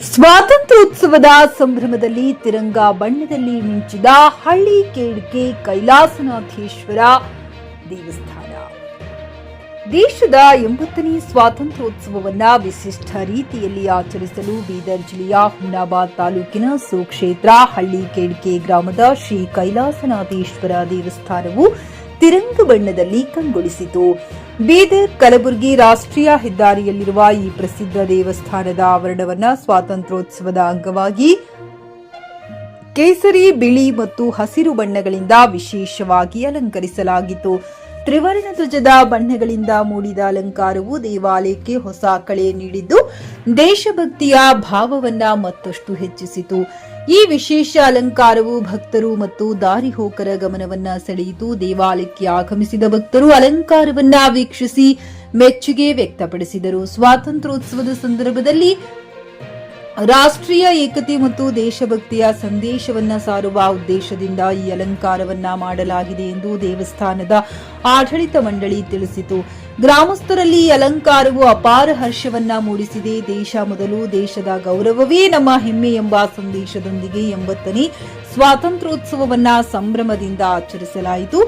ಸ್ವಾತಂತ್ರ್ಯೋತ್ಸವದ ಸಂಭ್ರಮದಲ್ಲಿ ತಿರಂಗ ಬಣ್ಣದಲ್ಲಿ ಮಿಂಚಿದ ಹಳ್ಳಿ ಕೇಳ್ಗೆ ಕೈಲಾಸನಾಥೇಶ್ವರ ದೇವಸ್ಥಾನ. ದೇಶದ 80ನೇ ಸ್ವಾತಂತ್ರ್ಯೋತ್ಸವವನ್ನು ವಿಶಿಷ್ಟ ರೀತಿಯಲ್ಲಿ ಆಚರಿಸಲು ಬೀದರ್ ಜಿಲ್ಲೆಯ ಹುಮ್ನಾಬಾದ್ ತಾಲೂಕಿನ ಸುಕ್ಷೇತ್ರ ಹಳ್ಳಿ ಕೇಳ್ಗೆ ಗ್ರಾಮದ ಶ್ರೀ ಕೈಲಾಸನಾಥೇಶ್ವರ ದೇವಸ್ಥಾನವು ತಿರಂಗ ಬಣ್ಣದಲ್ಲಿ ಕಂಗೊಳಿಸಿತು. ಬೀದರ್ ಕಲಬುರಗಿ ರಾಷ್ಟ್ರೀಯ ಹೆದ್ದಾರಿಯಲ್ಲಿರುವ ಈ ಪ್ರಸಿದ್ಧ ದೇವಸ್ಥಾನದ ಆವರಣವನ್ನು ಸ್ವಾತಂತ್ರ್ಯೋತ್ಸವದ ಅಂಗವಾಗಿ ಕೇಸರಿ, ಬಿಳಿ ಮತ್ತು ಹಸಿರು ಬಣ್ಣಗಳಿಂದ ವಿಶೇಷವಾಗಿ ಅಲಂಕರಿಸಲಾಗಿತ್ತು. ತ್ರಿವರ್ಣ ಧ್ವಜದ ಬಣ್ಣಗಳಿಂದ ಮೂಡಿದ ಅಲಂಕಾರವು ದೇವಾಲಯಕ್ಕೆ ಹೊಸ ಕಳೆ ನೀಡಿದ್ದು ದೇಶಭಕ್ತಿಯ ಭಾವವನ್ನ ಮತ್ತಷ್ಟು ಹೆಚ್ಚಿಸಿತು. ಈ ವಿಶೇಷ ಅಲಂಕಾರವು ಭಕ್ತರು ಮತ್ತು ದಾರಿಹೋಕರ ಗಮನವನ್ನ ಸೆಳೆಯಿತು. ದೇವಾಲಯಕ್ಕೆ ಆಗಮಿಸಿದ ಭಕ್ತರು ಅಲಂಕಾರವನ್ನ ವೀಕ್ಷಿಸಿ ಮೆಚ್ಚುಗೆ ವ್ಯಕ್ತಪಡಿಸಿದರು. ಸ್ವಾತಂತ್ರ್ಯೋತ್ಸವದ ಸಂದರ್ಭದಲ್ಲಿ ರಾಷ್ಟ್ರೀಯ ಏಕತೆ ಮತ್ತು ದೇಶಭಕ್ತಿಯ ಸಂದೇಶವನ್ನ ಸಾರುವ ಉದ್ದೇಶದಿಂದ ಈ ಅಲಂಕಾರವನ್ನ ಮಾಡಲಾಗಿದೆ ಎಂದು ದೇವಸ್ಥಾನದ ಆಡಳಿತ ಮಂಡಳಿ ತಿಳಿಸಿತು. ಗ್ರಾಮಸ್ಥರಲ್ಲಿ ಈ ಅಲಂಕಾರವು ಅಪಾರ ಹರ್ಷವನ್ನ ಮೂಡಿಸಿದೆ. ದೇಶ ಮೊದಲು, ದೇಶದ ಗೌರವವೇ ನಮ್ಮ ಹೆಮ್ಮೆ ಎಂಬ ಸಂದೇಶದೊಂದಿಗೆ 80ನೇ ಸ್ವಾತಂತ್ರ್ಯೋತ್ಸವವನ್ನ ಸಂಭ್ರಮದಿಂದ ಆಚರಿಸಲಾಯಿತು.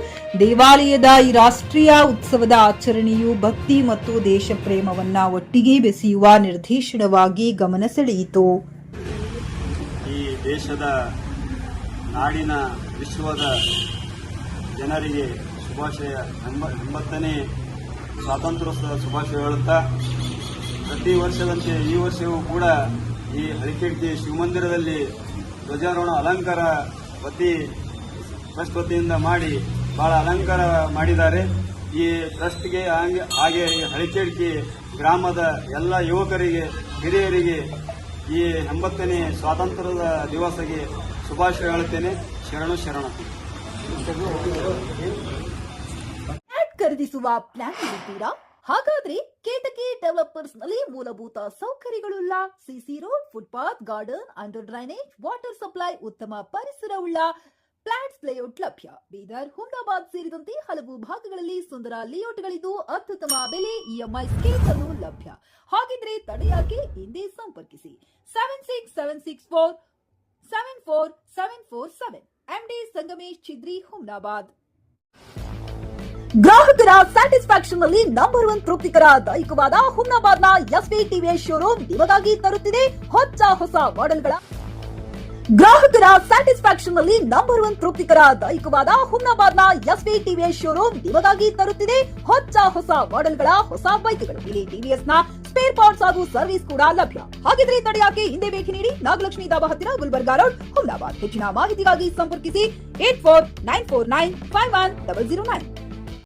ದೇವಾಲಯದ ಈ ರಾಷ್ಟ್ರೀಯ ಉತ್ಸವದ ಆಚರಣೆಯು ಭಕ್ತಿ ಮತ್ತು ದೇಶ ಪ್ರೇಮವನ್ನ ಒಟ್ಟಿಗೆ ಬೆಸೆಯುವ ನಿರ್ದೇಶನವಾಗಿ ಗಮನ ಸೆಳೆಯಿತು. ಈ ದೇಶದ ನಾಡಿನ ವಿಶ್ವದ ಜನರಿಗೆ ಶುಭಾಶಯ 80ನೇ ಸ್ವಾತಂತ್ರ್ಯೋತ್ಸವ ಶುಭಾಶಯ ಹೇಳುತ್ತಾ, ಪ್ರತಿ ವರ್ಷದಂತೆ ಈ ವರ್ಷವೂ ಕೂಡ ಈ ಹಳಿಕೇಡ್ತಿ ಶಿವಮಂದಿರದಲ್ಲಿ ಧ್ವಜಾರೋಹಣ ಅಲಂಕಾರ ಟ್ರಸ್ಟ್ ವತಿಯಿಂದ ಮಾಡಿ ಬಹಳ ಅಲಂಕಾರ ಮಾಡಿದ್ದಾರೆ. ಈ ಟ್ರಸ್ಟ್ಗೆ ಹಾಗೆ ಈ ಹಳಿಕೇಡ್ತಿ ಗ್ರಾಮದ ಎಲ್ಲ ಯುವಕರಿಗೆ, ಹಿರಿಯರಿಗೆ ಈ 80ನೇ ಸ್ವಾತಂತ್ರ್ಯದ ದಿವಸಕ್ಕೆ ಶುಭಾಶಯ ಹೇಳುತ್ತೇನೆ. ಶರಣು. ಖರೀದಿಸುವ ಪ್ಲಾನ್ ಇರುತ್ತೀರಾ? ಹಾಗಾದ್ರೆ ಕೇತಕಿ ಡೆವಲಪರ್ಸ್ ನಲ್ಲಿ ಮೂಲಭೂತ ಸೌಕರ್ಯಗಳುಳ್ಳ CC road, footpath, garden, under drainage, water supply, ಉತ್ತಮ ಪರಿಸರವುಳ್ಳ ಫ್ಲಾಟ್ಸ್ ಲೇಔಟ್ ಲಭ್ಯ. ಬೀದರ್, ಹುಮ್ನಾಬಾದ್ ಸೇರಿದಂತೆ ಹಲವು ಭಾಗಗಳಲ್ಲಿ ಸುಂದರ ಲೇಔಟ್ಗಳಿದ್ದು ಅತ್ಯುತ್ತಮ ಬೆಲೆ, ಇಎಂಐ ಸ್ಕೀಮ್ಸ್ ಅನ್ನು ಲಭ್ಯ. ಹಾಗಿದ್ರೆ ತಡೆಯಾಕೆ ಹಿಂದೆ ಸಂಪರ್ಕಿಸಿ 7676474747 ಎಂಡಿ ಸಂಗಮೇಶ್ ಚಿದ್ರಿ, ಹುಮ್ನಾಬಾದ್. ಗ್ರಾಹಕರ ಸ್ಯಾಟಿಸ್ಫ್ಯಾಕ್ಷನ್ ನಲ್ಲಿ ನಂಬರ್ 1 ತೃಪ್ತಿಕರ ದೈಹಿಕವಾದ ಹುಮ್ನಾಬಾದ್ನ ಎಸ್ವಿ ಟಿವಿಎಸ್ ಶೋರೂಮ್ ನಿಮಗಾಗಿ ತರುತ್ತಿದೆ ಹೊಸ ಮಾಡೆಲ್ಗಳ. ಗ್ರಾಹಕರ ಸ್ಯಾಟಿಸ್ಫ್ಯಾಕ್ಷನ್ ನಲ್ಲಿ ನಂಬರ್ 1 ತೃಪ್ತಿಕರ ದೈಹಿಕವಾದ ಹುಮ್ನಾಬಾದ್ನ ಎಸ್ವಿ ಟಿವಿಎಸ್ ಶೋರೂಮ್ ನಿಮಗಾಗಿ ತರುತ್ತಿದೆ ಹೊಸ ಮಾಡೆಲ್ಗಳ ಹೊಸ ಬೈಕ್ಗಳು. ಇಲ್ಲಿ ಟಿವಿಎಸ್ ನ ಸ್ಪೇರ್ ಪಾರ್ಟ್ಸ್ ಹಾಗೂ ಸರ್ವಿಸ್ ಕೂಡ ಲಭ್ಯ. ಹಾಗಿದ್ರೆ ತಡೆಯಾಕೆ ಹಿಂದೆ ಭೇಟಿ ನೀಡಿ. ನಾಗಲಕ್ಷ್ಮಿ ದಾಬಾ ಹತ್ತಿರ, ಗುಲ್ಬರ್ಗಾ ರೋಡ್, ಹುಮ್ನಾಬಾದ್. ಹೆಚ್ಚಿನ ಮಾಹಿತಿಗಾಗಿ ಸಂಪರ್ಕಿಸಿ 8494951009.